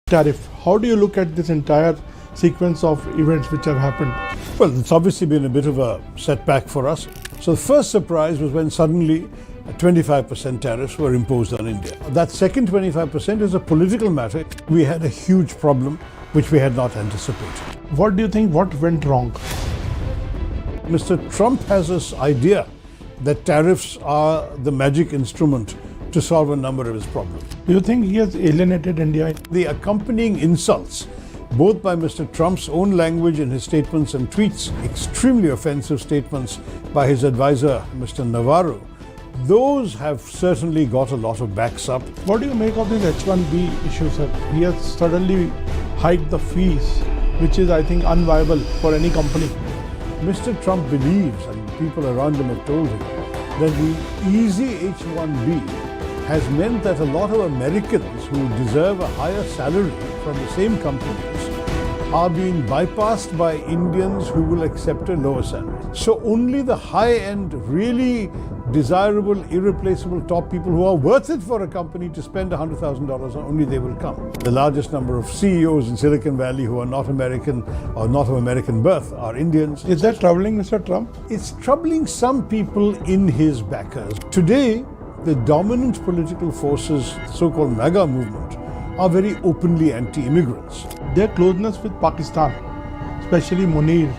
tariff. How do you look at this entire sequence of events which have happened? Well, it's obviously been a bit of a setback for us. So the first surprise was when suddenly 25% tariffs were imposed on India. That second 25% is a political matter. We had a huge problem which we had not anticipated. What do you think, what went wrong? Mr. Trump has this idea that tariffs are the magic instrument to solve a number of his problems. Do you think he has alienated India? The accompanying insults, both by Mr. Trump's own language in his statements and tweets, extremely offensive statements by his advisor, Mr. Navarro, those have certainly got a lot of backs up. What do you make of this H1B issue, sir? He has suddenly hiked the fees, which is, I think, unviable for any company. Mr. Trump believes, and people around him have told him, that the easy H1B has meant that a lot of Americans who deserve a higher salary from the same companies are being bypassed by Indians who will accept a lower salary. So only the high-end, really desirable, irreplaceable top people who are worth it for a company to spend $100,000 on, only they will come. The largest number of CEOs in Silicon Valley who are not American or not of American birth are Indians. Is that troubling Mr. Trump? It's troubling some people in his backers. Today, the dominant political forces, the so-called MAGA movement, are very openly anti-immigrants. Their closeness with Pakistan, especially Munir,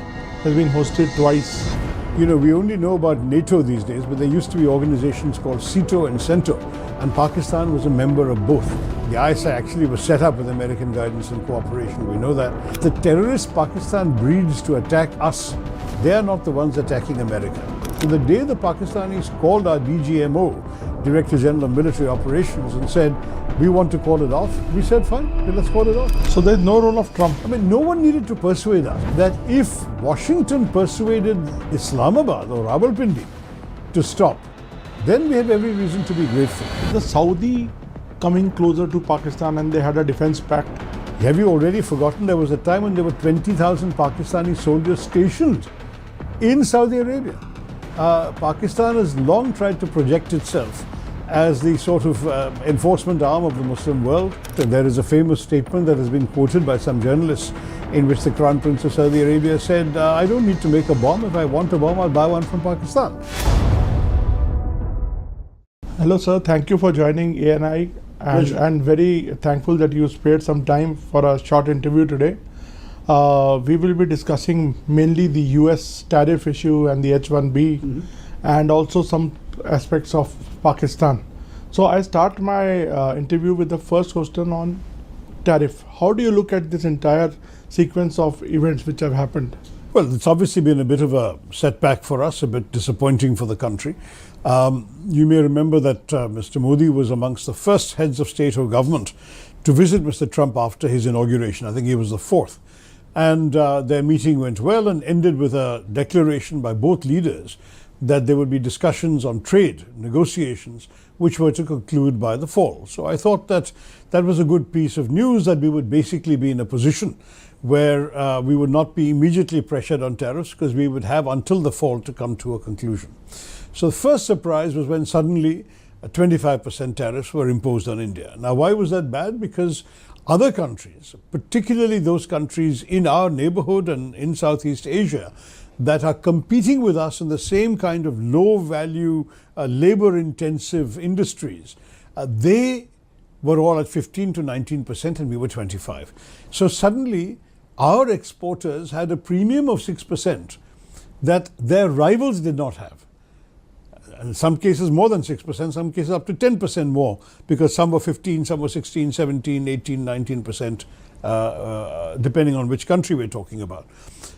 has been hosted twice. You know, we only know about NATO these days, but there used to be organizations called CETO and CENTO, and Pakistan was a member of both. The ISI actually was set up with American guidance and cooperation, we know that. The terrorists Pakistan breeds to attack us, they are not the ones attacking America. So the day the Pakistanis called our DGMO, Director General of Military Operations, and said, we want to call it off, we said, fine, let's call it off. So there's no role of Trump. I mean, no one needed to persuade us that if Washington persuaded Islamabad or Rawalpindi to stop, then we have every reason to be grateful. The Saudi coming closer to Pakistan and they had a defense pact. Have you already forgotten there was a time when there were 20,000 Pakistani soldiers stationed in Saudi Arabia? Pakistan has long tried to project itself as the sort of enforcement arm of the Muslim world. There is a famous statement that has been quoted by some journalists in which the Crown Prince of Saudi Arabia said, I don't need to make a bomb. If I want a bomb, I'll buy one from Pakistan. Hello, sir. Thank you for joining ANI, and very thankful that you spared some time for a short interview today. We will be discussing mainly the US tariff issue and the H1B, and also some aspects of Pakistan. So I start my interview with the first question on tariff. How do you look at this entire sequence of events which have happened? Well, it's obviously been a bit of a setback for us, a bit disappointing for the country. You may remember that Mr. Modi was amongst the first heads of state or government to visit Mr. Trump after his inauguration. I think he was the fourth. And their meeting went well and ended with a declaration by both leaders that there would be discussions on trade, negotiations, which were to conclude by the fall. So I thought that that was a good piece of news, that we would basically be in a position where we would not be immediately pressured on tariffs, because we would have until the fall to come to a conclusion. So the first surprise was when suddenly 25% tariffs were imposed on India. Now, why was that bad? Because other countries, particularly those countries in our neighborhood and in Southeast Asia, that are competing with us in the same kind of low-value, labor-intensive industries, they were all at 15 to 19% and we were 25%. So suddenly, our exporters had a premium of 6% that their rivals did not have. In some cases more than 6%, some cases up to 10% more, because some were 15, some were 16, 17, 18, 19%, depending on which country we're talking about.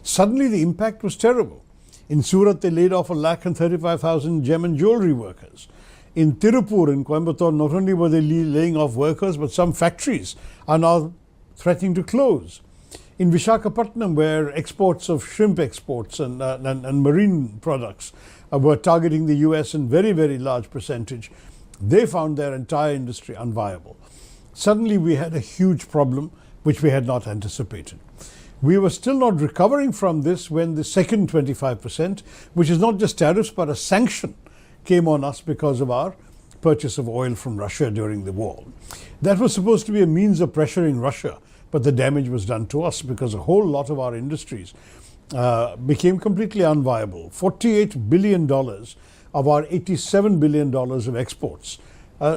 Suddenly the impact was terrible. In Surat, they laid off 135,000 gem and jewelry workers. In Tirupur, in Coimbatore, not only were they laying off workers, but some factories are now threatening to close. In Visakhapatnam, where exports of shrimp exports and marine products were targeting the US in very, very large percentage, they found their entire industry unviable. Suddenly we had a huge problem which we had not anticipated. We were still not recovering from this when the second 25%, which is not just tariffs but a sanction, came on us because of our purchase of oil from Russia during the war. That was supposed to be a means of pressuring Russia, but the damage was done to us because a whole lot of our industries became completely unviable. $48 billion of our $87 billion of exports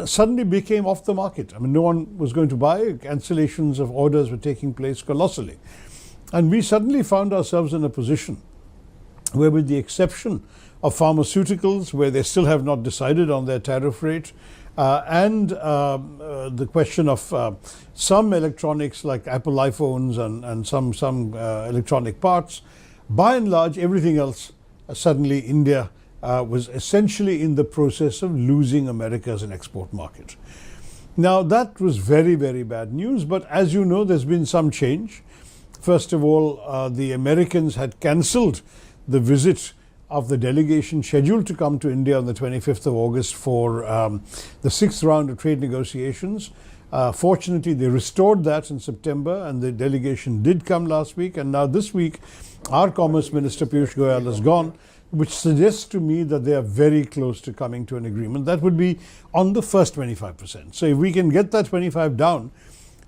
suddenly became off the market. I mean, no one was going to buy. Cancellations of orders were taking place colossally. And we suddenly found ourselves in a position where, with the exception of pharmaceuticals, where they still have not decided on their tariff rate, and the question of some electronics like Apple iPhones and some electronic parts, by and large, everything else, suddenly India was essentially in the process of losing America as an export market. Now, that was very, very bad news, but as you know, there's been some change. First of all, the Americans had cancelled the visit of the delegation scheduled to come to India on the 25th of August for the 6th round of trade negotiations. Fortunately, they restored that in September, and the delegation did come last week. And now this week, our Commerce Minister Piyush Goyal has gone, which suggests to me that they are very close to coming to an agreement. That would be on the first 25%. So if we can get that 25 down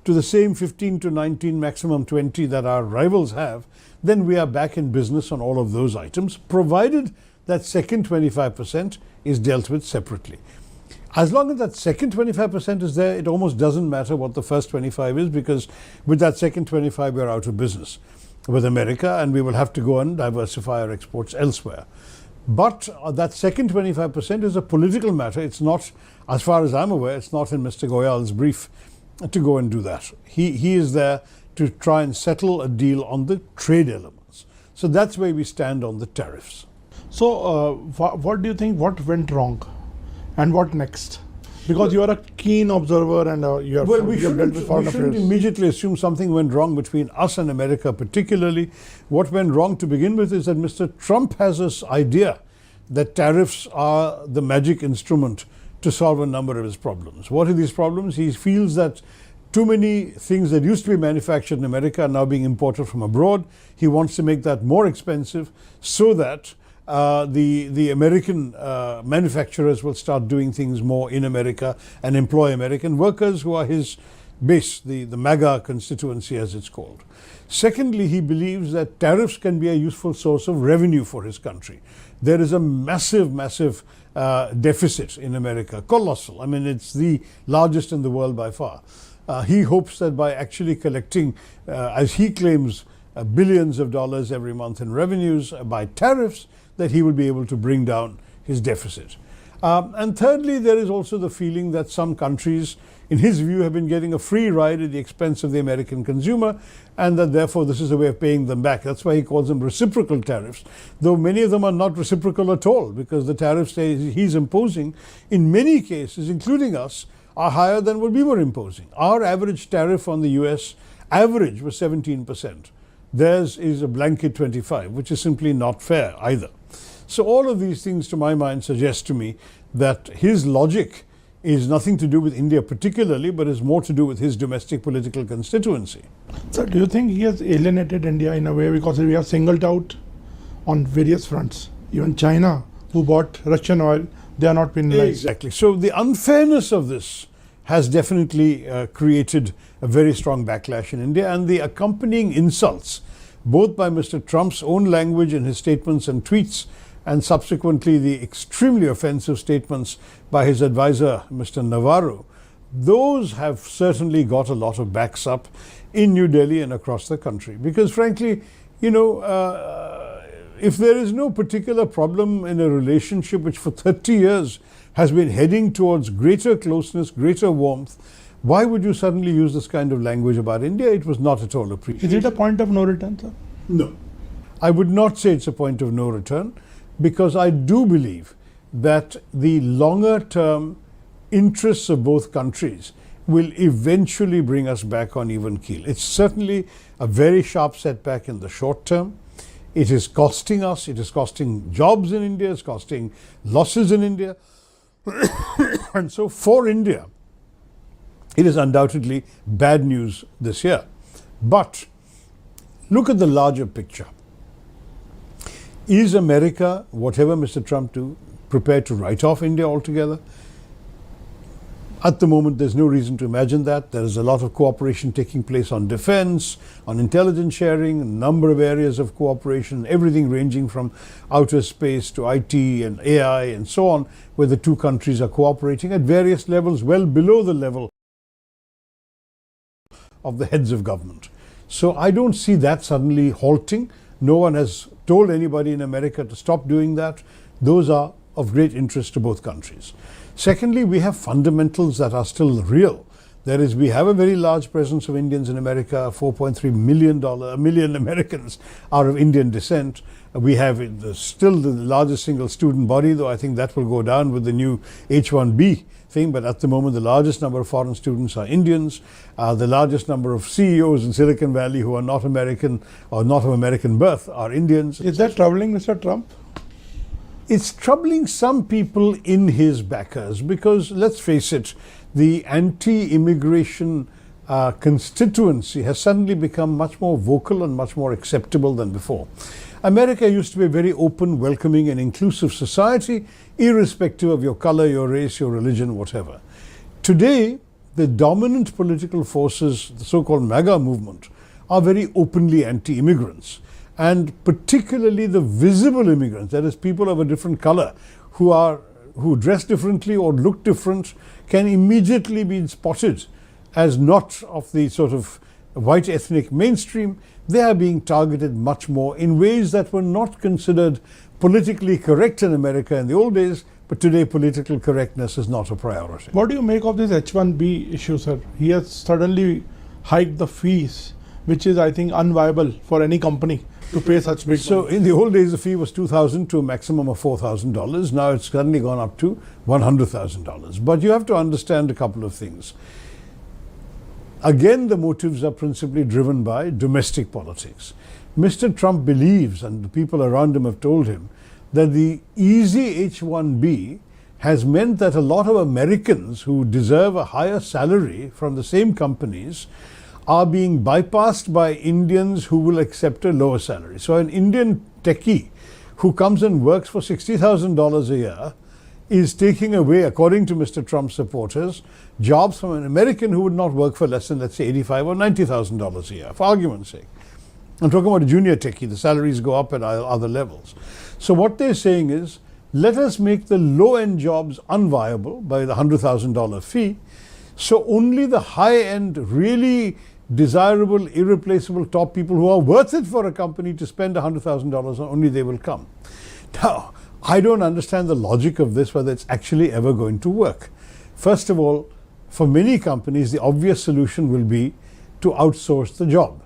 to the same 15 to 19, maximum 20 that our rivals have, then we are back in business on all of those items, provided that second 25% is dealt with separately. As long as that second 25% is there, it almost doesn't matter what the first 25 is, because with that second 25, we're out of business with America, and we will have to go and diversify our exports elsewhere. But that second 25% is a political matter. It's not, as far as I'm aware, it's not in Mr. Goyal's brief to go and do that. He is there to try and settle a deal on the trade elements. So that's where we stand on the tariffs. So what do you think, what went wrong and what next? Because you are a keen observer and you have we shouldn't immediately assume something went wrong between us and America particularly. What went wrong to begin with is that Mr. Trump has this idea that tariffs are the magic instrument to solve a number of his problems. What are these problems? He feels that too many things that used to be manufactured in America are now being imported from abroad. He wants to make that more expensive so that the American manufacturers will start doing things more in America and employ American workers who are his base, the MAGA constituency as it's called. Secondly, he believes that tariffs can be a useful source of revenue for his country. There is a massive deficit in America, colossal. I mean, it's the largest in the world by far. He hopes that by actually collecting, as he claims, billions of dollars every month in revenues by tariffs, that he will be able to bring down his deficit. And thirdly, there is also the feeling that some countries, in his view, have been getting a free ride at the expense of the American consumer, and that therefore this is a way of paying them back. That's why he calls them reciprocal tariffs, though many of them are not reciprocal at all, because the tariffs he's imposing, in many cases, including us, are higher than what we were imposing. Our average tariff on the US average was 17%. Theirs is a blanket 25%, which is simply not fair either. So all of these things, to my mind, suggest to me that his logic is nothing to do with India particularly, but is more to do with his domestic political constituency. So do you think he has alienated India in a way, because we are singled out on various fronts? Even China, who bought Russian oil, they are not penalized. Exactly. So the unfairness of this has definitely created a very strong backlash in India, and the accompanying insults, both by Mr. Trump's own language in his statements and tweets, and subsequently the extremely offensive statements by his advisor, Mr. Navarro, those have certainly got a lot of backs up in New Delhi and across the country. Because frankly, you know, if there is no particular problem in a relationship which for 30 years has been heading towards greater closeness, greater warmth, why would you suddenly use this kind of language about India? It was not at all appreciated. Is it a point of no return, sir? No. I would not say it's a point of no return, because I do believe that the longer term interests of both countries will eventually bring us back on even keel. It's certainly a very sharp setback in the short term. It is costing us, it is costing jobs in India, it's costing losses in India. And so for India, it is undoubtedly bad news this year. But look at the larger picture. Is America, whatever Mr. Trump do, prepared to write off India altogether? At the moment, there's no reason to imagine that. There is a lot of cooperation taking place on defense, on intelligence sharing, a number of areas of cooperation, everything ranging from outer space to IT and AI and so on, where the two countries are cooperating at various levels, well below the level of the heads of government. So I don't see that suddenly halting. No one has told anybody in America to stop doing that. Those are of great interest to both countries. Secondly, we have fundamentals that are still real. That is, we have a very large presence of Indians in America. 4.3 million Americans are of Indian descent. We have still the largest single student body, though I think that will go down with the new H-1B thing. But at the moment, the largest number of foreign students are Indians. The largest number of CEOs in Silicon Valley who are not American or not of American birth are Indians. Is that troubling Mr. Trump? It's troubling some people in his backers because, let's face it, the anti-immigration constituency has suddenly become much more vocal and much more acceptable than before. America used to be a very open, welcoming and inclusive society, irrespective of your color, your race, your religion, whatever. Today, the dominant political forces, the so-called MAGA movement, are very openly anti-immigrants. And particularly the visible immigrants, that is, people of a different color who dress differently or look different, can immediately be spotted as not of the sort of white ethnic mainstream. They are being targeted much more in ways that were not considered politically correct in America in the old days, but today political correctness is not a priority. What do you make of this H-1B issue, sir? He has suddenly hiked the fees, which is, I think, unviable for any company to pay such big So money. in the old days, the fee was $2,000 to a maximum of $4,000. Now it's suddenly gone up to $100,000. But you have to understand a couple of things. Again, the motives are principally driven by domestic politics. Mr. Trump believes, and the people around him have told him, that the easy H-1B has meant that a lot of Americans who deserve a higher salary from the same companies are being bypassed by Indians who will accept a lower salary. So an Indian techie who comes and works for $60,000 a year is taking away, according to Mr. Trump's supporters, jobs from an American who would not work for less than, let's say, $85,000 or $90,000 a year, for argument's sake. I'm talking about a junior techie. The salaries go up at other levels. So what they're saying is, let us make the low-end jobs unviable by the $100,000 fee, so only the high-end, really desirable, irreplaceable top people who are worth it for a company to spend $100,000 on, only they will come. Now, I don't understand the logic of this, whether it's actually ever going to work. First of all, for many companies, the obvious solution will be to outsource the job.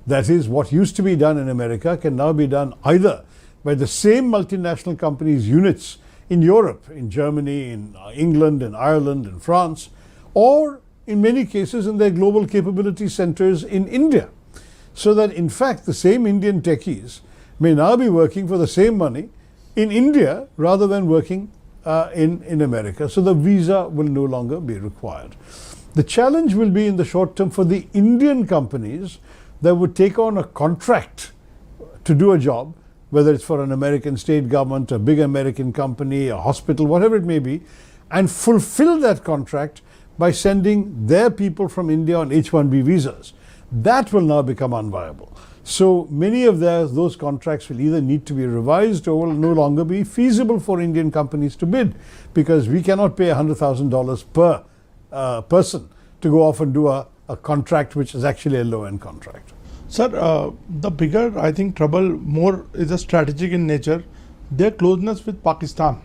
That is, what used to be done in America can now be done either by the same multinational companies' units in Europe, in Germany, in England, in Ireland, in France, or in many cases in their global capability centers in India. So that in fact the same Indian techies may now be working for the same money in India rather than working in America. So the visa will no longer be required. The challenge will be in the short term for the Indian companies that would take on a contract to do a job, whether it's for an American state government, a big American company, a hospital, whatever it may be, and fulfill that contract by sending their people from India on H-1B visas. That will now become unviable. So many of those contracts will either need to be revised or will no longer be feasible for Indian companies to bid, because we cannot pay $100,000 per person to go off and do a contract which is actually a low-end contract. Sir, the bigger, I think, trouble more is a strategic in nature. Their closeness with Pakistan,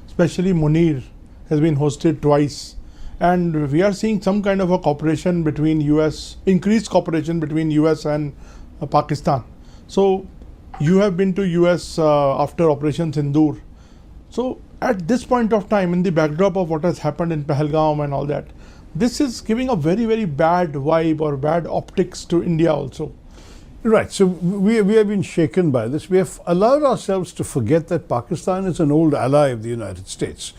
especially Munir, has been hosted twice. And we are seeing some kind of a cooperation between US, increased cooperation between US and Pakistan. So you have been to US after Operation Sindoor. So at this point of time, in the backdrop of what has happened in Pahalgam and all that, this is giving a very, very bad vibe or bad optics to India also. Right. So we have been shaken by this. We have allowed ourselves to forget that Pakistan is an old ally of the United States.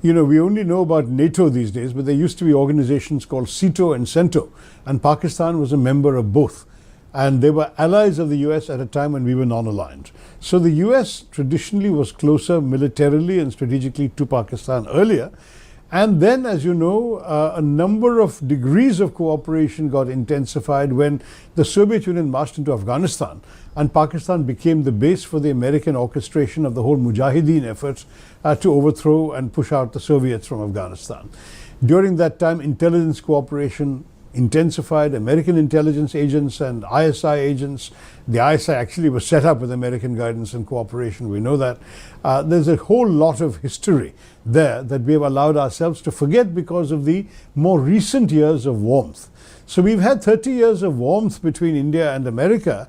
You know, we only know about NATO these days, but there used to be organizations called CETO and CENTO, and Pakistan was a member of both. And they were allies of the US at a time when we were non-aligned. So the US traditionally was closer militarily and strategically to Pakistan earlier. And then, as you know, a number of degrees of cooperation got intensified when the Soviet Union marched into Afghanistan, and Pakistan became the base for the American orchestration of the whole Mujahideen effort to overthrow and push out the Soviets from Afghanistan. During that time, intelligence cooperation intensified. American intelligence agents and ISI agents. The ISI actually was set up with American guidance and cooperation. We know that. There's a whole lot of history there that we have allowed ourselves to forget because of the more recent years of warmth. So we've had 30 years of warmth between India and America,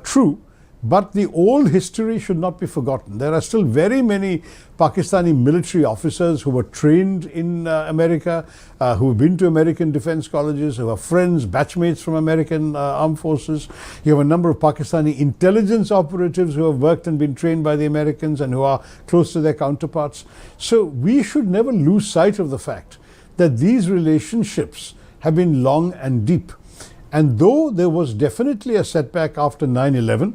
true, but the old history should not be forgotten. There are still very many Pakistani military officers who were trained in America, who have been to American defense colleges, who are friends, batchmates from American armed forces. You have a number of Pakistani intelligence operatives who have worked and been trained by the Americans and who are close to their counterparts. So we should never lose sight of the fact that these relationships have been long and deep. And though there was definitely a setback after 9/11,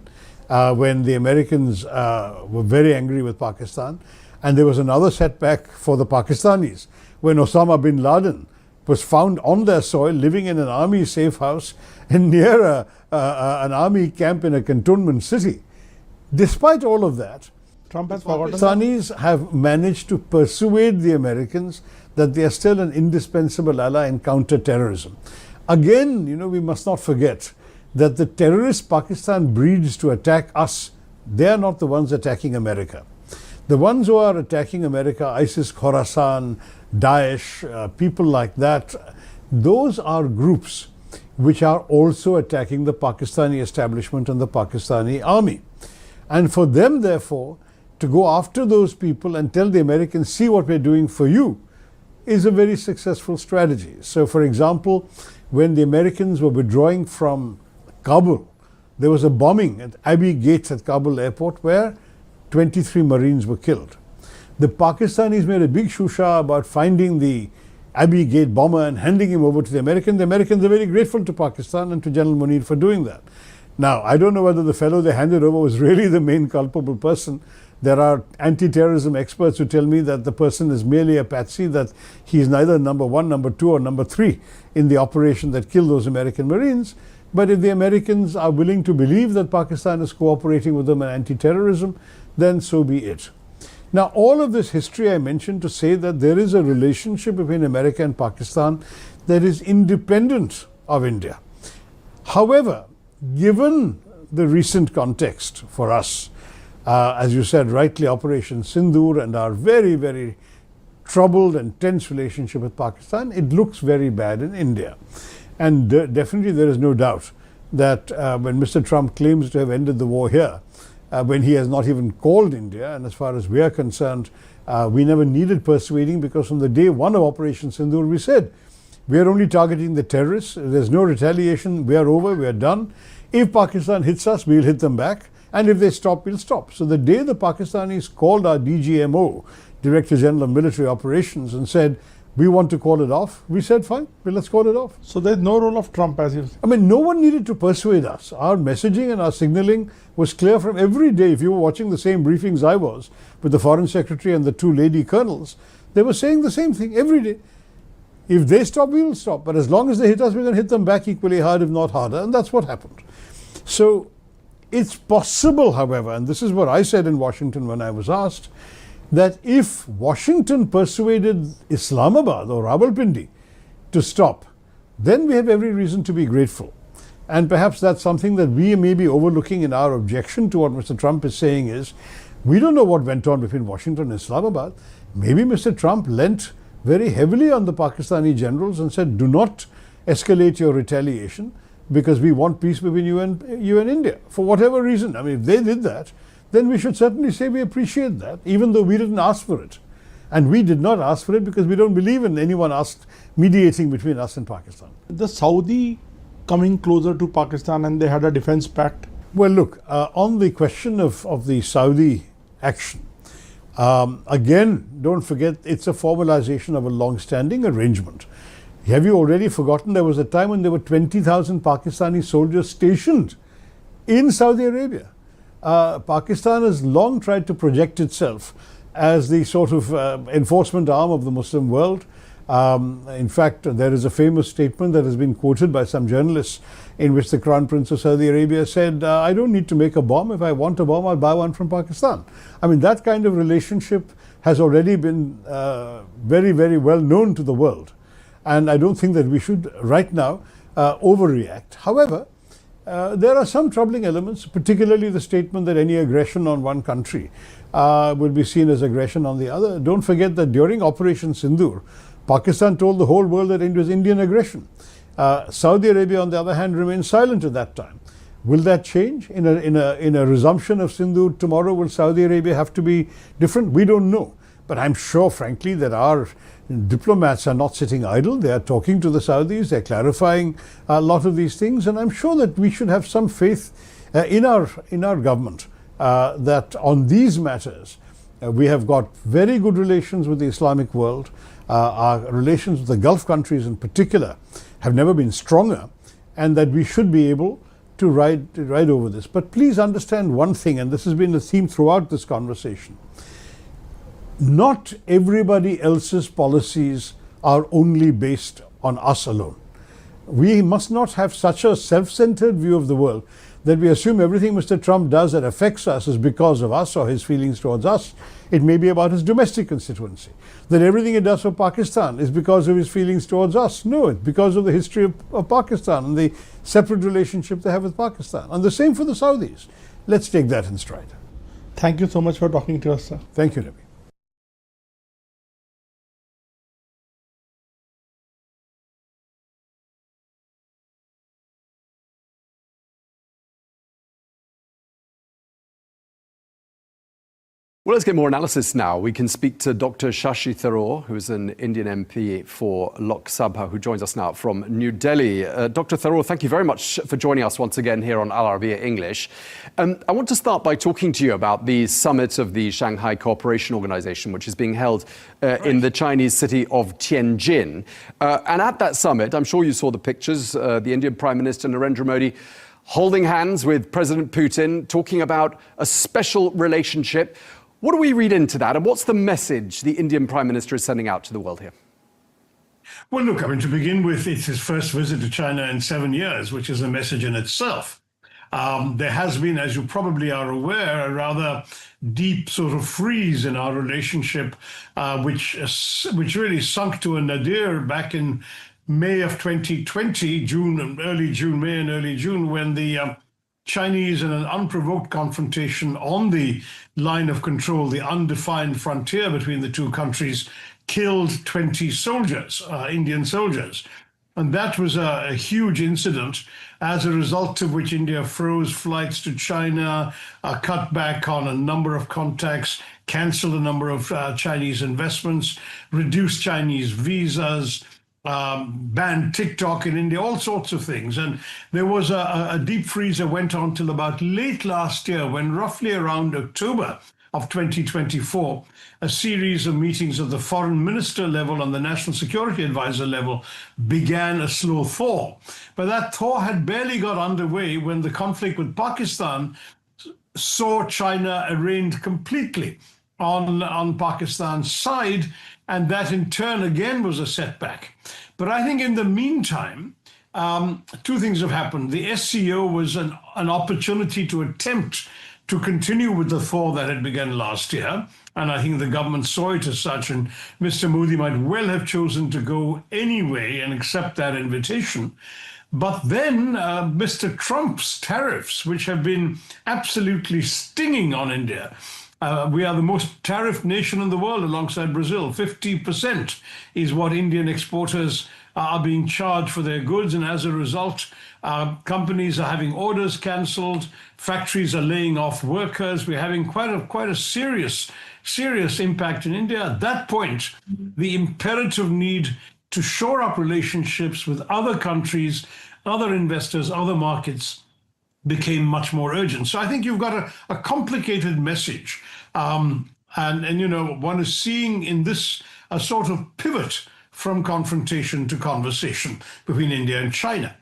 when the Americans were very angry with Pakistan, and there was another setback for the Pakistanis when Osama bin Laden was found on their soil living in an army safe house and near an army camp in a cantonment city. Despite all of that, Trump has forgotten. Pakistanis have managed to persuade the Americans that they are still an indispensable ally in counter-terrorism. Again, you know, we must not forget that the terrorists Pakistan breeds to attack us, they are not the ones attacking America. The ones who are attacking America, ISIS, Khorasan, Daesh, people like that, those are groups which are also attacking the Pakistani establishment and the Pakistani army. And for them, therefore, to go after those people and tell the Americans, see what we're doing for you, is a very successful strategy. So, for example, when the Americans were withdrawing from Kabul, there was a bombing at Abbey Gates at Kabul airport where 23 Marines were killed. The Pakistanis made a big shusha about finding the Abbey Gate bomber and handing him over to the Americans. The Americans are very grateful to Pakistan and to General Munir for doing that. Now, I don't know whether the fellow they handed over was really the main culpable person. There are anti-terrorism experts who tell me that the person is merely a patsy, that he is neither number one, number two, or number three in the operation that killed those American Marines. But if the Americans are willing to believe that Pakistan is cooperating with them in anti-terrorism, then so be it. Now, all of this history I mentioned to say that there is a relationship between America and Pakistan that is independent of India. However, given the recent context for us, as you said rightly, Operation Sindoor and our very, very troubled and tense relationship with Pakistan, it looks very bad in India. And definitely there is no doubt that when Mr. Trump claims to have ended the war here, when he has not even called India, and as far as we are concerned, we never needed persuading, because from the day one of Operation Sindoor we said, we are only targeting the terrorists, there's no retaliation, we are over, we are done. If Pakistan hits us, we'll hit them back, and if they stop, we'll stop. So the day the Pakistanis called our DGMO, Director General of Military Operations, and said, we want to call it off, we said, fine, well, let's call it off. So there's no role of Trump, as you say. I mean, no one needed to persuade us. Our messaging and our signaling was clear from every day. If you were watching the same briefings I was with the Foreign Secretary and the two lady colonels, they were saying the same thing every day. If they stop, we will stop. But as long as they hit us, we're going to hit them back equally hard, if not harder. And that's what happened. So it's possible, however, and this is what I said in Washington when I was asked, that if Washington persuaded Islamabad or Rawalpindi to stop, then we have every reason to be grateful. And perhaps that's something that we may be overlooking in our objection to what Mr. Trump is saying is, we don't know what went on between Washington and Islamabad. Maybe Mr. Trump lent very heavily on the Pakistani generals and said, do not escalate your retaliation because we want peace between you and India. For whatever reason, I mean, if they did that, then we should certainly say we appreciate that, even though we didn't ask for it. And we did not ask for it because we don't believe in anyone mediating between us and Pakistan. The Saudi coming closer to Pakistan, and they had a defense pact. Well, look, on the question of the Saudi action, again, don't forget, it's a formalization of a long-standing arrangement. Have you already forgotten there was a time when there were 20,000 Pakistani soldiers stationed in Saudi Arabia? Pakistan has long tried to project itself as the sort of enforcement arm of the Muslim world. In fact, there is a famous statement that has been quoted by some journalists in which the Crown Prince of Saudi Arabia said, I don't need to make a bomb. If I want a bomb, I'll buy one from Pakistan. I mean, that kind of relationship has already been very, very well known to the world. And I don't think that we should right now overreact. However, there are some troubling elements, particularly the statement that any aggression on one country will be seen as aggression on the other. Don't forget that during Operation Sindoor, Pakistan told the whole world that it was Indian aggression. Saudi Arabia, on the other hand, remained silent at that time. Will that change in a resumption of Sindoor tomorrow? Will Saudi Arabia have to be different? We don't know. But I'm sure, frankly, that our diplomats are not sitting idle. They are talking to the Saudis. They're clarifying a lot of these things. And I'm sure that we should have some faith in our government that on these matters, we have got very good relations with the Islamic world. Our relations with the Gulf countries in particular have never been stronger, and that we should be able to ride over this. But please understand one thing, and this has been a theme throughout this conversation. Not everybody else's policies are only based on us alone. We must not have such a self-centered view of the world that we assume everything Mr. Trump does that affects us is because of us or his feelings towards us. It may be about his domestic constituency. That everything he does for Pakistan is because of his feelings towards us. No, it's because of the history of Pakistan and the separate relationship they have with Pakistan. And the same for the Saudis. Let's take that in stride. Thank you so much for talking to us, sir. Thank you, Nabi. Well, let's get more analysis now. We can speak to Dr. Shashi Tharoor, who is an Indian MP for Lok Sabha, who joins us now from New Delhi. Dr. Tharoor, thank you very much for joining us once again here on Al Arabiya English. I want to start by talking to you about the summit of the Shanghai Cooperation Organization, which is being held in the Chinese city of Tianjin. And at that summit, I'm sure you saw the pictures, the Indian Prime Minister Narendra Modi holding hands with President Putin, talking about a special relationship. What do we read into that, and what's the message the Indian Prime Minister is sending out to the world here? Well, look, I mean, to begin with, it's his first visit to China in 7 years, which is a message in itself. There has been, as you probably are aware, a rather deep sort of freeze in our relationship, which really sunk to a nadir back in May of 2020, May and early June, when the Chinese, in an unprovoked confrontation on the line of control, the undefined frontier between the two countries, killed 20 soldiers, Indian soldiers. And that was a huge incident, as a result of which India froze flights to China, cut back on a number of contacts, canceled a number of Chinese investments, reduced Chinese visas, banned TikTok in India, all sorts of things. And there was a deep freeze that went on till about late last year, when roughly around October of 2024, a series of meetings at the foreign minister level and the national security advisor level began a slow thaw. But that thaw had barely got underway when the conflict with Pakistan saw China arraigned completely on Pakistan's side, and that in turn again was a setback. But I think in the meantime, two things have happened. The SCO was an opportunity to attempt to continue with the thaw that had begun last year, and I think the government saw it as such, and Mr. Modi might well have chosen to go anyway and accept that invitation. But then Mr. Trump's tariffs, which have been absolutely stinging on India. We are the most tariffed nation in the world alongside Brazil. 50% is what Indian exporters are being charged for their goods. And as a result, companies are having orders cancelled. Factories are laying off workers. We're having quite a serious impact in India. At that point, the imperative need to shore up relationships with other countries, other investors, other markets became much more urgent. So I think you've got a complicated message. And you know, one is seeing in this a sort of pivot from confrontation to conversation between India and China.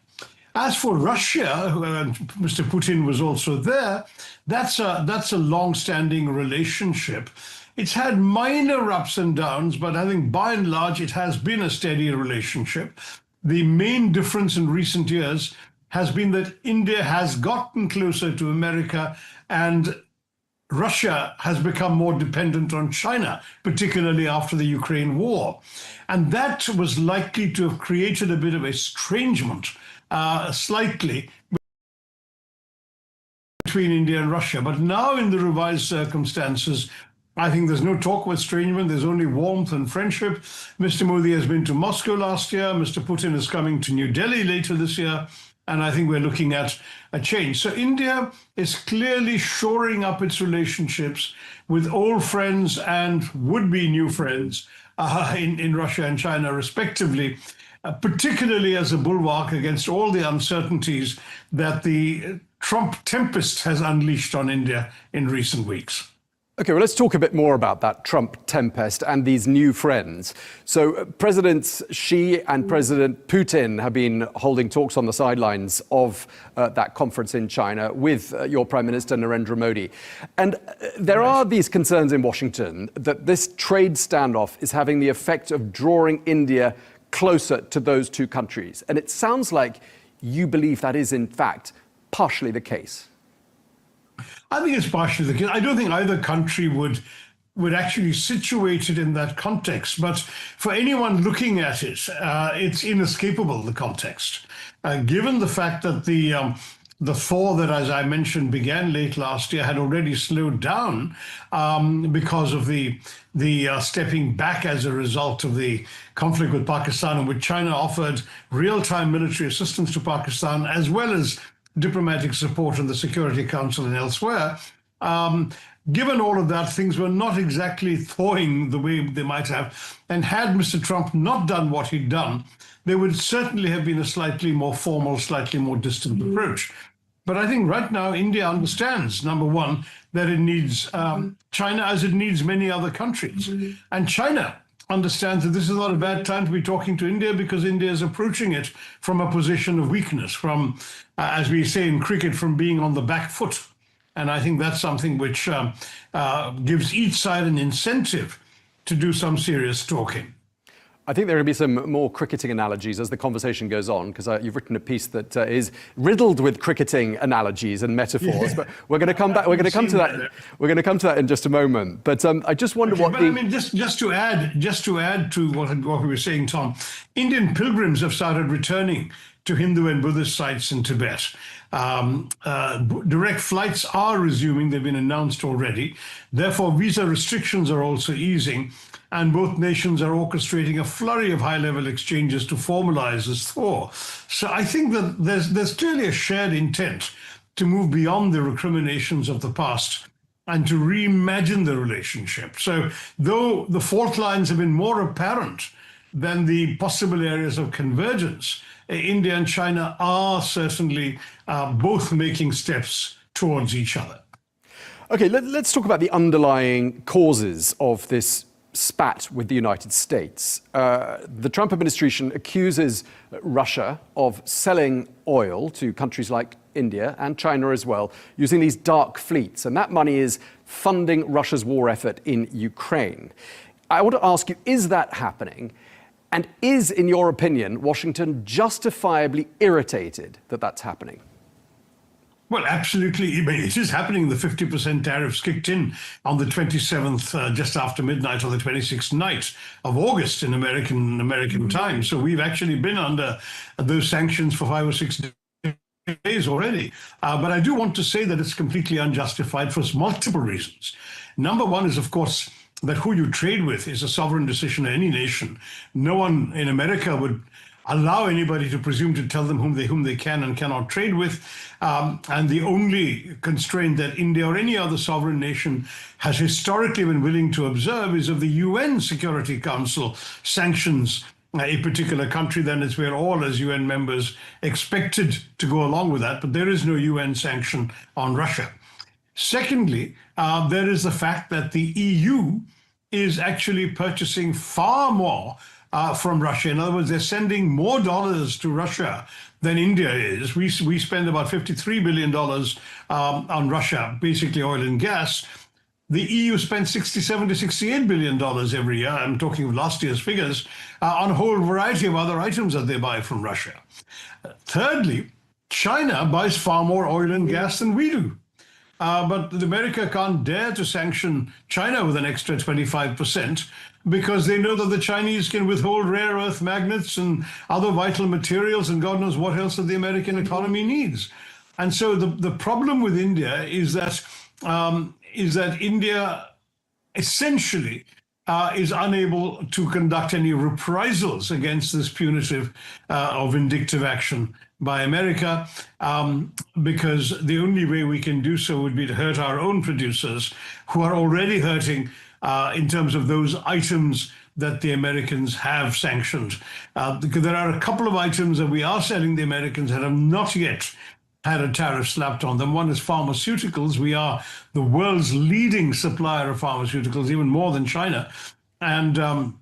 As for Russia, Mr. Putin was also there, that's a long-standing relationship. It's had minor ups and downs, but I think by and large, it has been a steady relationship. The main difference in recent years has been that India has gotten closer to America and Russia has become more dependent on China, particularly after the Ukraine war. And that was likely to have created a bit of estrangement, slightly, between India and Russia. But now in the revised circumstances, I think there's no talk of estrangement. There's only warmth and friendship. Mr. Modi has been to Moscow last year. Mr. Putin is coming to New Delhi later this year. And I think we're looking at a change. So India is clearly shoring up its relationships with old friends and would-be new friends in Russia and China, respectively, particularly as a bulwark against all the uncertainties that the Trump tempest has unleashed on India in recent weeks. Okay, well, let's talk a bit more about that Trump tempest and these new friends. So Presidents Xi and President Putin have been holding talks on the sidelines of that conference in China with your Prime Minister Narendra Modi. And there are these concerns in Washington that this trade standoff is having the effect of drawing India closer to those two countries. And it sounds like you believe that is, in fact, partially the case. I think it's partially the case. I don't think either country would actually situate it in that context. But for anyone looking at it, it's inescapable, the context. Given the fact that the thaw that, as I mentioned, began late last year had already slowed down because of the stepping back as a result of the conflict with Pakistan, in which China offered real-time military assistance to Pakistan, as well as diplomatic support in the Security Council and elsewhere. Given all of that, things were not exactly thawing the way they might have. And had Mr. Trump not done what he'd done, there would certainly have been a slightly more formal, slightly more distant approach. But I think right now, India understands, number one, that it needs China as it needs many other countries. And China understands that this is not a bad time to be talking to India, because India is approaching it from a position of weakness, from, as we say in cricket, from being on the back foot. And I think that's something which gives each side an incentive to do some serious talking. I think there are going to be some more cricketing analogies as the conversation goes on, because you've written a piece that is riddled with cricketing analogies and metaphors. Yeah. But we're going to come back. We're going to come to that. We're going to come to that in just a moment. But I just wonder what. But I mean, just to add to what we were saying, Tom, Indian pilgrims have started returning to Hindu and Buddhist sites in Tibet. Direct flights are resuming. They've been announced already. Therefore, visa restrictions are also easing. And both nations are orchestrating a flurry of high-level exchanges to formalize this thaw. So I think that there's clearly a shared intent to move beyond the recriminations of the past and to reimagine the relationship. So though the fault lines have been more apparent than the possible areas of convergence, India and China are certainly both making steps towards each other. Okay, let's talk about the underlying causes of this spat with the United States. The Trump administration accuses Russia of selling oil to countries like India and China as well, using these dark fleets. And that money is funding Russia's war effort in Ukraine. I want to ask you, is that happening? And is, in your opinion, Washington justifiably irritated that that's happening? Well, absolutely. It is happening. The 50% tariffs kicked in on the 27th, just after midnight, or the 26th night of August in American time. So we've actually been under those sanctions for 5 or 6 days already. But I do want to say that it's completely unjustified for multiple reasons. Number one is, of course, that who you trade with is a sovereign decision of any nation. No one in America would allow anybody to presume to tell them whom they can and cannot trade with. And the only constraint that India or any other sovereign nation has historically been willing to observe is of the UN Security Council sanctions a particular country. Then it's where all as UN members expected to go along with that, but there is no UN sanction on Russia. Secondly, there is the fact that the EU is actually purchasing far more from Russia. In other words, they're sending more dollars to Russia than India is. We spend about $53 billion on Russia, basically oil and gas. The EU spent 67 to 68 billion dollars every year. I'm talking of last year's figures on a whole variety of other items that they buy from Russia. Thirdly, China buys far more oil and gas than we do. But America can't dare to sanction China with an extra 25% because they know that the Chinese can withhold rare earth magnets and other vital materials and God knows what else that the American economy needs. And so the problem with India is that India essentially is unable to conduct any reprisals against this punitive or vindictive action by America, because the only way we can do so would be to hurt our own producers, who are already hurting in terms of those items that the Americans have sanctioned. Because there are a couple of items that we are selling the Americans that have not yet had a tariff slapped on them. One is pharmaceuticals. We are the world's leading supplier of pharmaceuticals, even more than China. And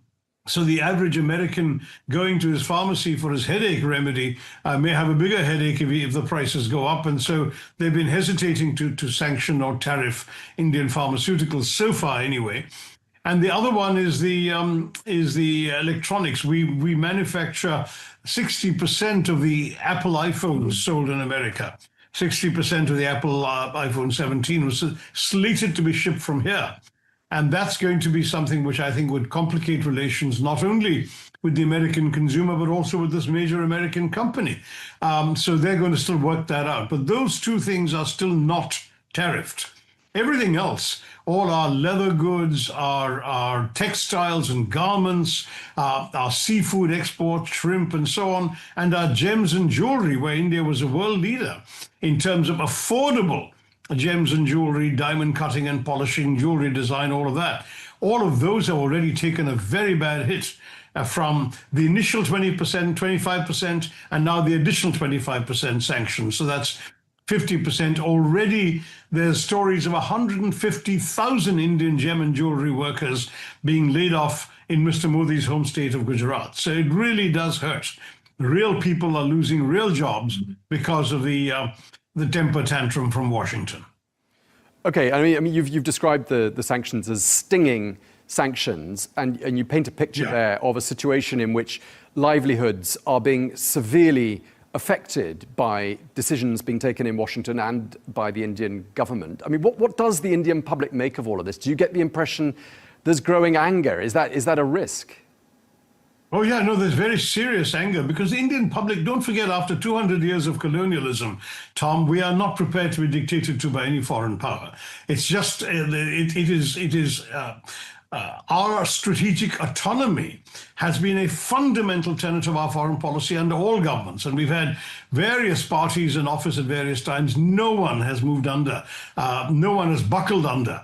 so the average American going to his pharmacy for his headache remedy may have a bigger headache if the prices go up. And so they've been hesitating to sanction or tariff Indian pharmaceuticals so far anyway. And the other one is the electronics. We manufacture 60% of the Apple iPhones sold in America. 60% of the Apple iPhone 17 was slated to be shipped from here. And that's going to be something which I think would complicate relations not only with the American consumer, but also with this major American company. So they're going to still work that out. But those two things are still not tariffed. Everything else, all our leather goods, our textiles and garments, our seafood exports, shrimp and so on, and our gems and jewelry, where India was a world leader in terms of affordable gems and jewelry, diamond cutting and polishing, jewelry design, all of that. All of those have already taken a very bad hit from the initial 20%, 25%, and now the additional 25% sanctions. So that's 50% already. There's stories of 150,000 Indian gem and jewelry workers being laid off in Mr. Modi's home state of Gujarat. So it really does hurt. Real people are losing real jobs because of the temper tantrum from Washington. Okay, I mean, you've described the sanctions as stinging sanctions, and you paint a picture there of a situation in which livelihoods are being severely affected by decisions being taken in Washington and by the Indian government. I mean, what does the Indian public make of all of this? Do you get the impression there's growing anger? Is that a risk? Oh, yeah, no, there's very serious anger because the Indian public, don't forget, after 200 years of colonialism, Tom, we are not prepared to be dictated to by any foreign power. It's just, our strategic autonomy has been a fundamental tenet of our foreign policy under all governments. And we've had various parties in office at various times. No one has moved under. No one has buckled under.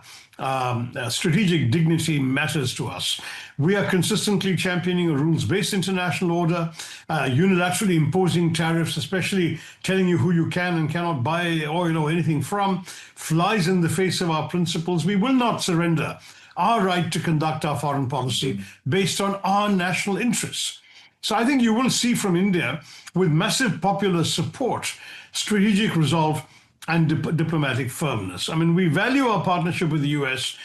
Strategic dignity matters to us. We are consistently championing a rules-based international order, unilaterally imposing tariffs, especially telling you who you can and cannot buy oil or anything from, flies in the face of our principles. We will not surrender our right to conduct our foreign policy based on our national interests. So I think you will see from India, with massive popular support, strategic resolve and diplomatic firmness. I mean, we value our partnership with the US,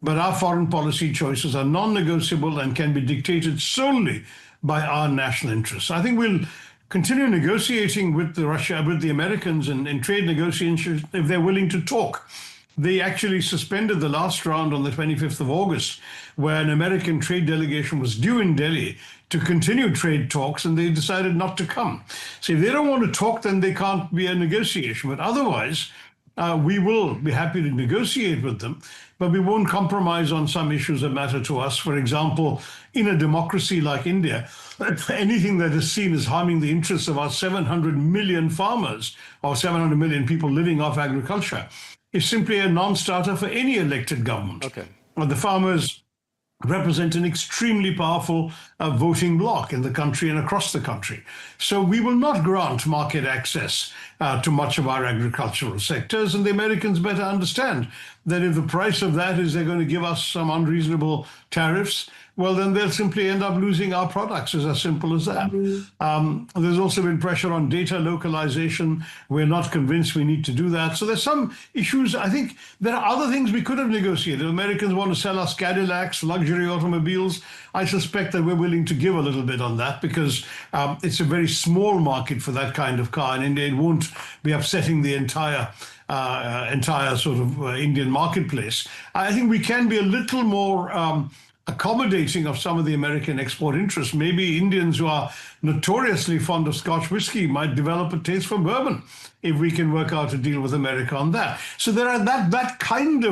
but our foreign policy choices are non-negotiable and can be dictated solely by our national interests. I think we'll continue negotiating with the Americans in trade negotiations if they're willing to talk. They actually suspended the last round on the 25th of August, where an American trade delegation was due in Delhi to continue trade talks, and they decided not to come. So if they don't want to talk, then they can't be a negotiation. But otherwise, we will be happy to negotiate with them, but we won't compromise on some issues that matter to us. For example, in a democracy like India, anything that is seen as harming the interests of our 700 million farmers or 700 million people living off agriculture is simply a non-starter for any elected government. Okay. The farmers represent an extremely powerful voting bloc in the country and across the country. So we will not grant market access to much of our agricultural sectors, and the Americans better understand that if the price of that is they're going to give us some unreasonable tariffs, well, then they'll simply end up losing our products. It's as simple as that. There's also been pressure on data localization. We're not convinced we need to do that. So there's some issues. I think there are other things we could have negotiated. Americans want to sell us Cadillacs, luxury automobiles. I suspect that we're willing to give a little bit on that because it's a very small market for that kind of car, and it won't be upsetting the entire sort of Indian marketplace. I think we can be a little more accommodating of some of the American export interests. Maybe Indians who are notoriously fond of Scotch whiskey might develop a taste for bourbon if we can work out a deal with America on that. So there are that kind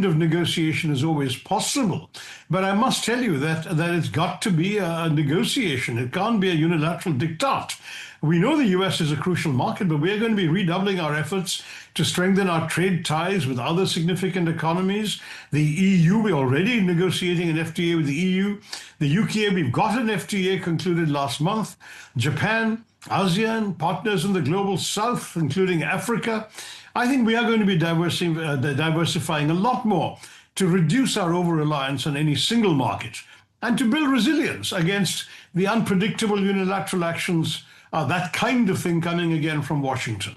of negotiation is always possible. But I must tell you that it's got to be a negotiation. It can't be a unilateral diktat. We know the US is a crucial market, but we're going to be redoubling our efforts to strengthen our trade ties with other significant economies. The EU, we're already negotiating an FTA with the EU. The UK, we've got an FTA concluded last month. Japan, ASEAN, partners in the global south, including Africa. I think we are going to be diversifying a lot more to reduce our over-reliance on any single market and to build resilience against the unpredictable unilateral actions, that kind of thing coming again from Washington.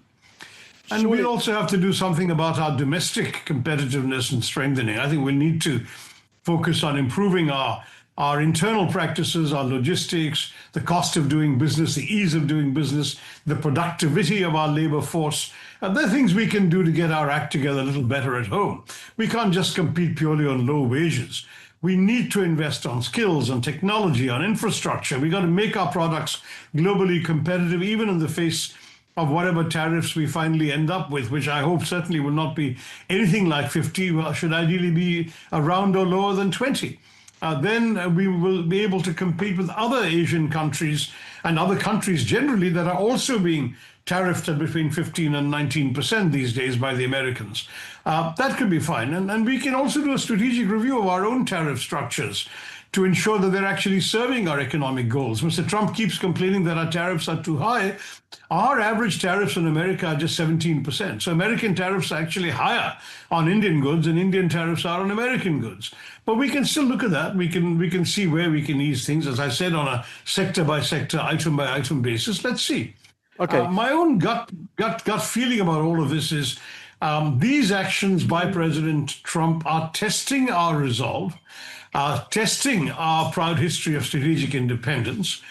And we also have to do something about our domestic competitiveness and strengthening. I think we need to focus on improving our internal practices, our logistics, the cost of doing business, the ease of doing business, the productivity of our labor force. There are things we can do to get our act together a little better at home. We can't just compete purely on low wages. We need to invest on skills, on technology, on infrastructure. We got to make our products globally competitive, even in the face of whatever tariffs we finally end up with, which I hope certainly will not be anything like 50, well, should ideally be around or lower than 20. Then we will be able to compete with other Asian countries and other countries generally that are also being tariffed at between 15 and 19% these days by the Americans. That could be fine. And we can also do a strategic review of our own tariff structures to ensure that they're actually serving our economic goals. Mr. Trump keeps complaining that our tariffs are too high. Our average tariffs in America are just 17%. So American tariffs are actually higher on Indian goods than Indian tariffs are on American goods. But we can still look at that. We can see where we can ease things, as I said, on a sector by sector, item by item basis. Let's see. Okay. My own gut feeling about all of this is these actions by President Trump are testing our resolve, testing our proud history of strategic independence,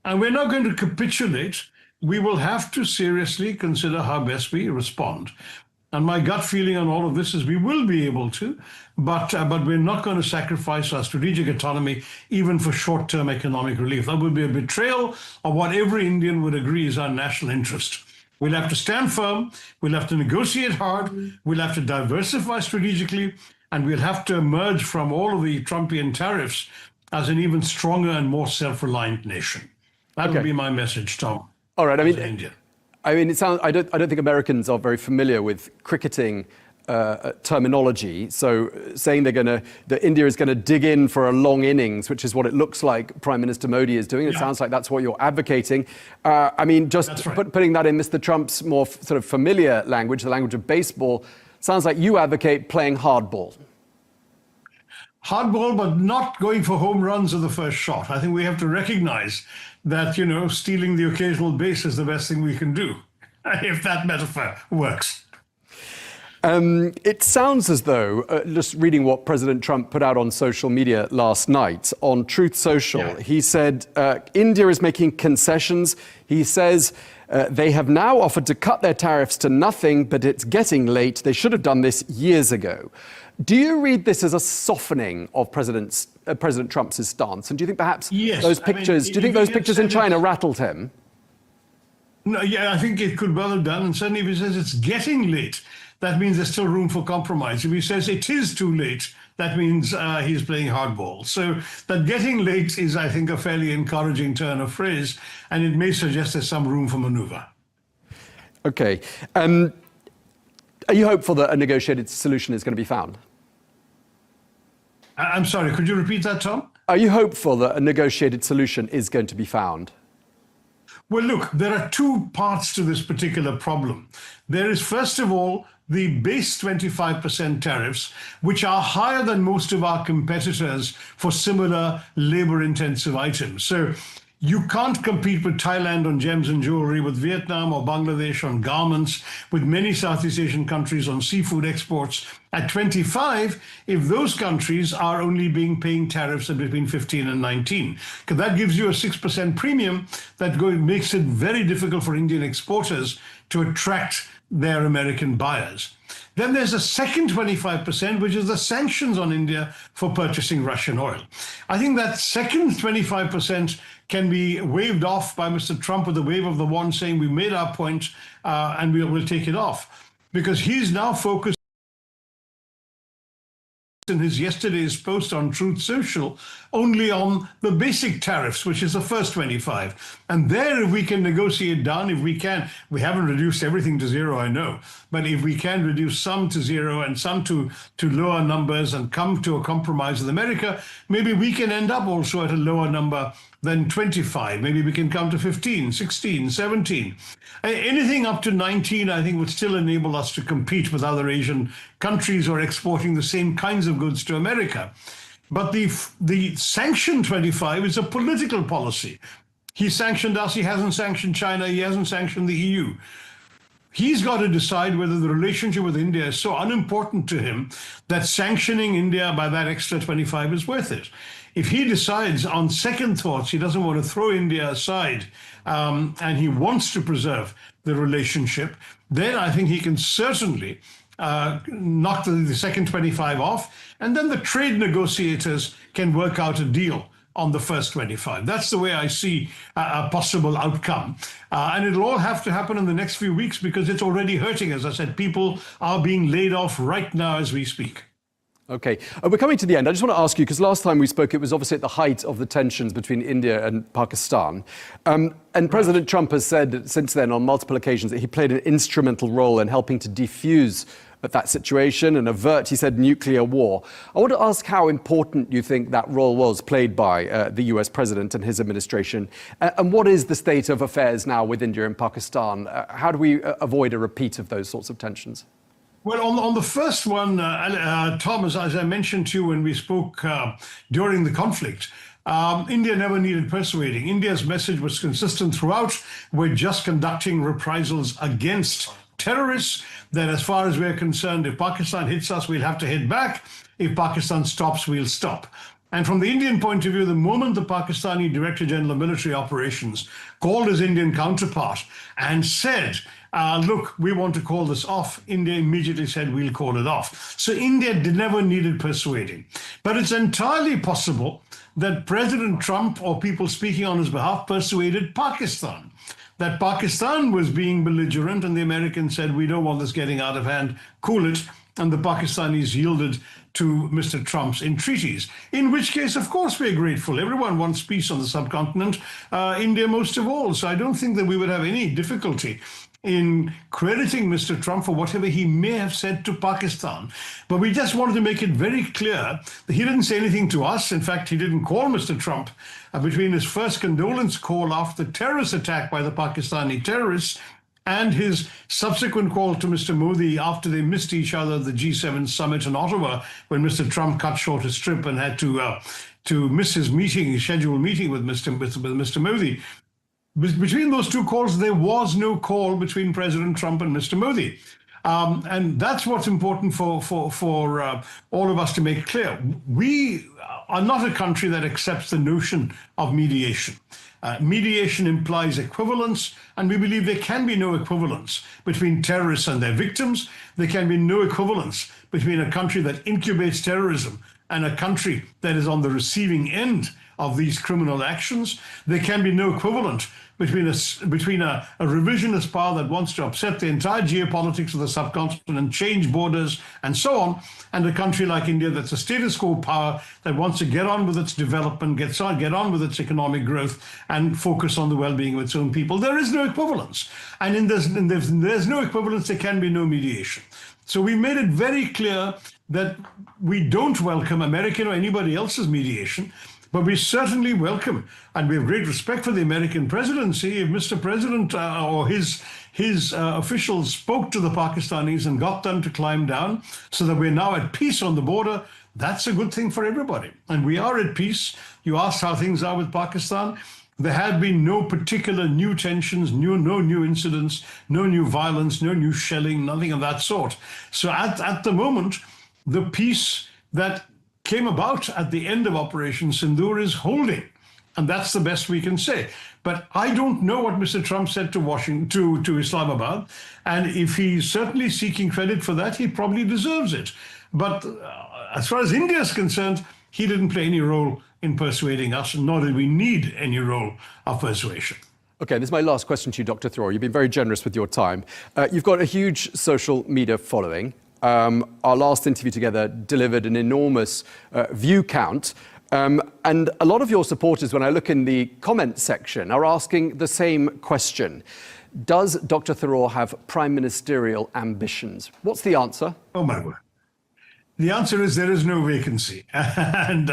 and we're not going to capitulate. We will have to seriously consider how best we respond. And my gut feeling on all of this is we will be able to, but we're not going to sacrifice our strategic autonomy even for short-term economic relief. That would be a betrayal of what every Indian would agree is our national interest. We'll have to stand firm, we'll have to negotiate hard, we'll have to diversify strategically, and we'll have to emerge from all of the Trumpian tariffs as an even stronger and more self-reliant nation. That would be my message, Tom. All right. India. It sounds. I don't think Americans are very familiar with cricketing terminology. So saying that India is going to dig in for a long innings, which is what it looks like Prime Minister Modi is doing. It sounds like that's what you're advocating. Just putting that in Mr. Trump's more sort of familiar language, the language of baseball, sounds like you advocate playing hardball. Hardball, but not going for home runs of the first shot. I think we have to recognize that, stealing the occasional base is the best thing we can do, if that metaphor works. It sounds as though, just reading what President Trump put out on social media last night, on Truth Social, he said, India is making concessions. He says they have now offered to cut their tariffs to nothing, but it's getting late. They should have done this years ago. Do you read this as a softening of President Trump's stance? And do you think perhaps those pictures, do you think those pictures in China rattled him? No, I think it could well have done. And certainly if he says it's getting late, that means there's still room for compromise. If he says it is too late, that means he's playing hardball. So that getting late is, I think, a fairly encouraging turn of phrase, and it may suggest there's some room for maneuver. Okay. Are you hopeful that a negotiated solution is going to be found? I'm sorry, could you repeat that, Tom? Are you hopeful that a negotiated solution is going to be found? Well, look, there are two parts to this particular problem. There is, first of all, the base 25% tariffs, which are higher than most of our competitors for similar labor-intensive items. So you can't compete with Thailand on gems and jewelry, with Vietnam or Bangladesh on garments, with many Southeast Asian countries on seafood exports. At 25, if those countries are only paying tariffs at between 15 and 19, because that gives you a 6% premium that makes it very difficult for Indian exporters to attract their American buyers. Then there's a second 25%, which is the sanctions on India for purchasing Russian oil. I think that second 25% can be waved off by Mr. Trump with a wave of the wand, saying we made our point and we'll take it off. Because he's now focused in his yesterday's post on Truth Social only on the basic tariffs, which is the first 25. And there, if we can negotiate down, if we can, we haven't reduced everything to zero, I know, but if we can reduce some to zero and some to lower numbers and come to a compromise with America, maybe we can end up also at a lower number than 25. Maybe we can come to 15, 16, 17. Anything up to 19, I think, would still enable us to compete with other Asian countries who are exporting the same kinds of goods to America. But the sanction 25 is a political policy. He sanctioned us, he hasn't sanctioned China, he hasn't sanctioned the EU. He's got to decide whether the relationship with India is so unimportant to him that sanctioning India by that extra 25 is worth it. If he decides on second thoughts he doesn't want to throw India aside and he wants to preserve the relationship, then I think he can certainly knock the second 25 off, and then the trade negotiators can work out a deal on the first 25. That's the way I see a possible outcome. And it'll all have to happen in the next few weeks because it's already hurting. As I said, people are being laid off right now as we speak. Okay, we're coming to the end. I just want to ask you, because last time we spoke, it was obviously at the height of the tensions between India and Pakistan. And President Trump has said since then on multiple occasions that he played an instrumental role in helping to defuse that situation and avert, he said, nuclear war. I want to ask how important you think that role was played by the US president and his administration. And what is the state of affairs now with India and Pakistan? How do we avoid a repeat of those sorts of tensions? Well, on the first one, Thomas, as I mentioned to you when we spoke during the conflict, India never needed persuading. India's message was consistent throughout. We're just conducting reprisals against terrorists, that as far as we're concerned, if Pakistan hits us, we'll have to hit back. If Pakistan stops, we'll stop. And from the Indian point of view, the moment the Pakistani Director General of Military Operations called his Indian counterpart and said, look, we want to call this off, India immediately said, we'll call it off. So India never needed persuading. But it's entirely possible that President Trump or people speaking on his behalf persuaded Pakistan, that Pakistan was being belligerent and the Americans said, we don't want this getting out of hand, cool it. And the Pakistanis yielded to Mr. Trump's entreaties, in which case, of course, we're grateful. Everyone wants peace on the subcontinent, India most of all. So I don't think that we would have any difficulty in crediting Mr. Trump for whatever he may have said to Pakistan. But we just wanted to make it very clear that he didn't say anything to us. In fact, he didn't call Mr. Trump between his first condolence call after the terrorist attack by the Pakistani terrorists and his subsequent call to Mr. Modi after they missed each other at the G7 summit in Ottawa, when Mr. Trump cut short his trip and had to miss his meeting, his scheduled meeting with Mr. Modi. Between those two calls, there was no call between President Trump and Mr. Modi. And that's what's important for all of us to make clear. We are not a country that accepts the notion of mediation. Mediation implies equivalence, and we believe there can be no equivalence between terrorists and their victims. There can be no equivalence between a country that incubates terrorism and a country that is on the receiving end of these criminal actions. There can be no equivalent between a revisionist power that wants to upset the entire geopolitics of the subcontinent, change borders, and so on, and a country like India that's a status quo power that wants to get on with its development, get on with its economic growth, and focus on the well-being of its own people. There is no equivalence. And there's no equivalence, there can be no mediation. So we made it very clear that we don't welcome American or anybody else's mediation. But we certainly welcome, and we have great respect for the American presidency. If Mr. President or his officials spoke to the Pakistanis and got them to climb down so that we're now at peace on the border, that's a good thing for everybody. And we are at peace. You asked how things are with Pakistan. There have been no particular new tensions, no new incidents, no new violence, no new shelling, nothing of that sort. So at the moment, the peace that came about at the end of Operation Sindoor is holding. And that's the best we can say. But I don't know what Mr. Trump said to Washington, to Islamabad. And if he's certainly seeking credit for that, he probably deserves it. But as far as India is concerned, he didn't play any role in persuading us, nor did we need any role of persuasion. Okay, this is my last question to you, Dr. Thoreau. You've been very generous with your time. You've got a huge social media following. Our last interview together delivered an enormous view count. And a lot of your supporters, when I look in the comment section, are asking the same question. Does Dr. Thoreau have prime ministerial ambitions? What's the answer? Oh, my word. The answer is there is no vacancy. And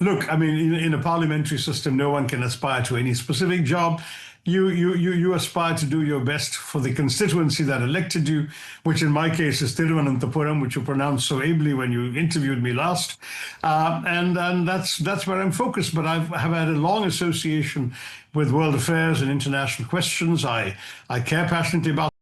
look, I mean, in a parliamentary system, no one can aspire to any specific job. You aspire to do your best for the constituency that elected you, which in my case is Thiruvananthapuram, which you pronounced so ably when you interviewed me last. And that's where I'm focused. But I have had a long association with world affairs and international questions. I care passionately about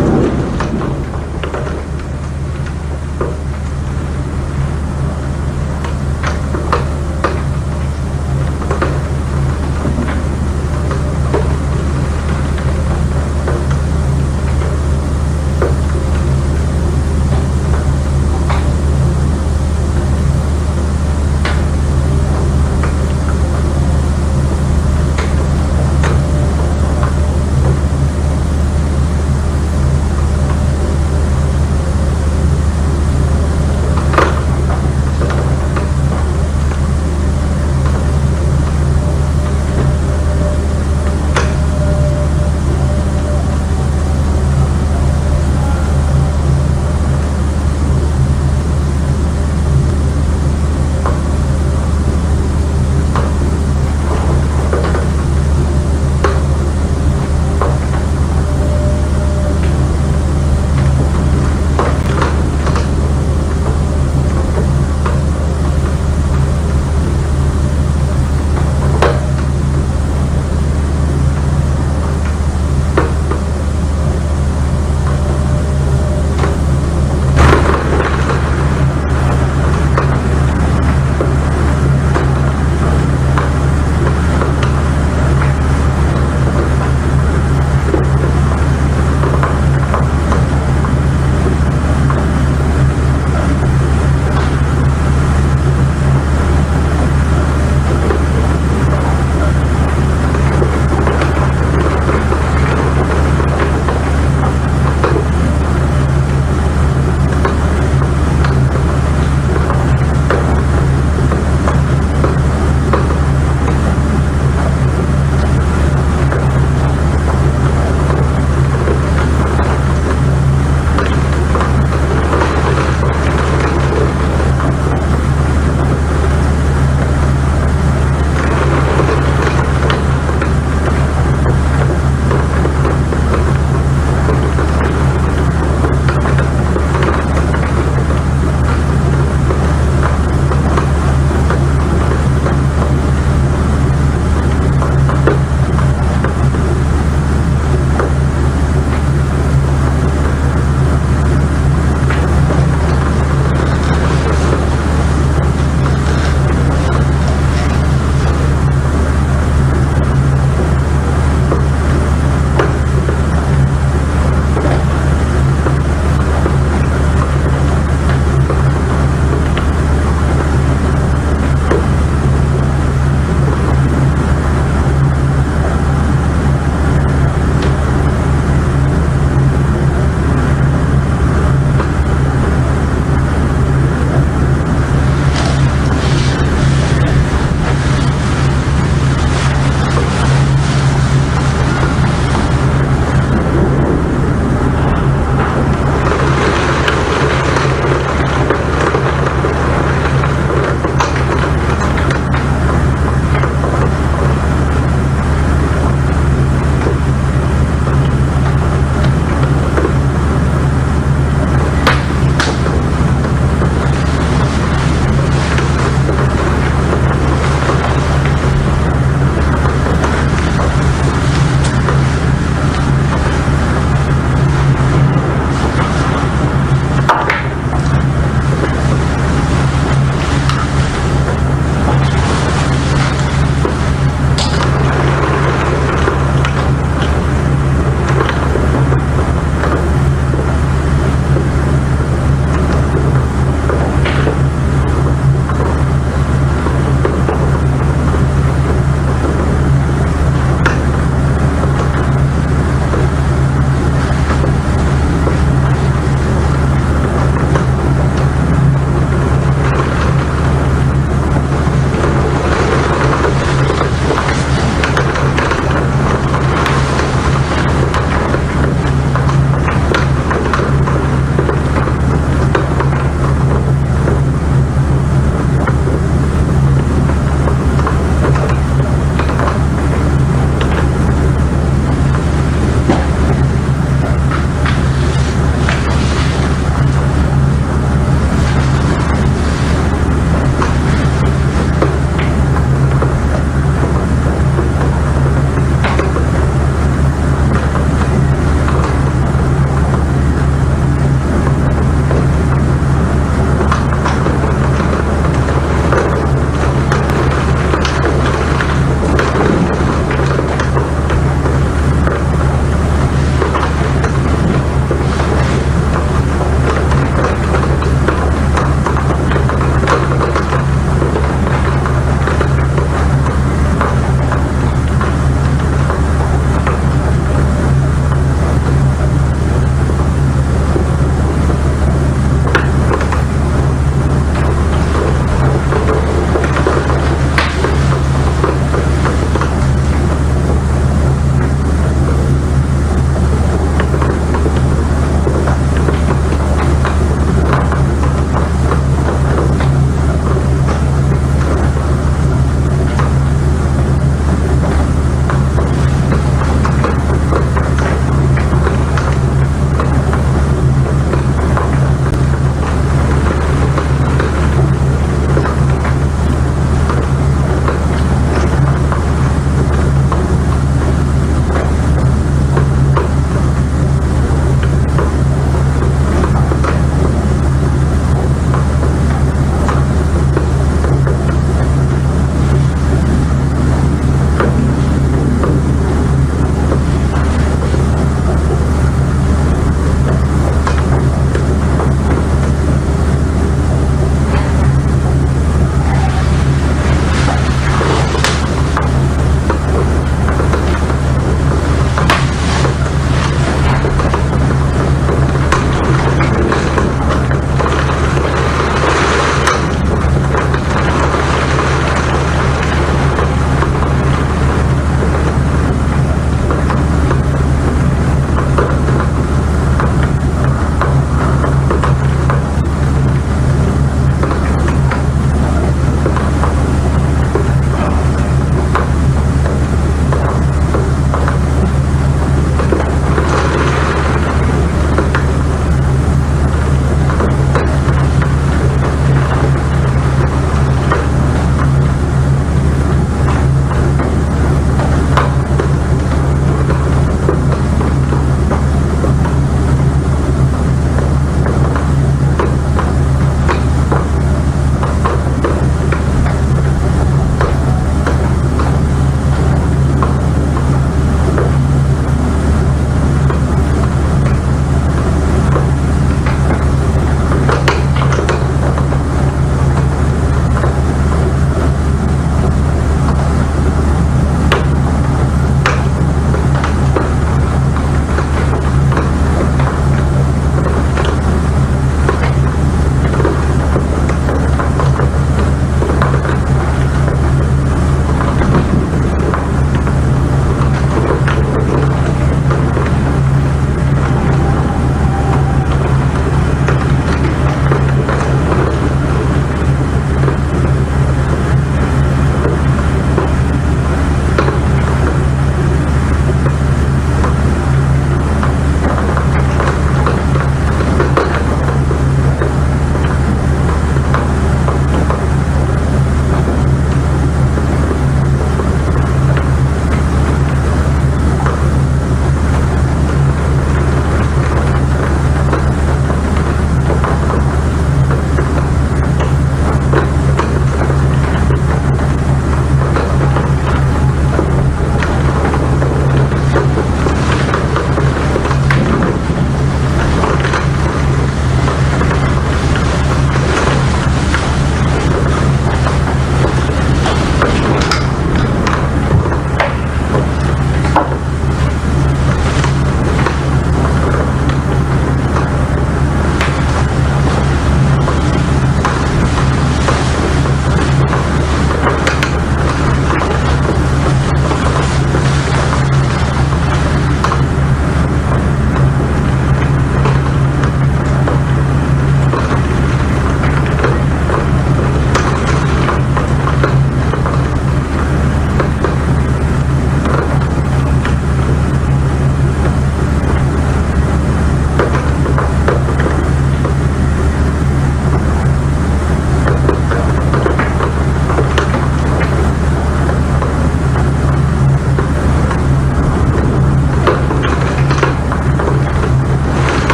Thank you.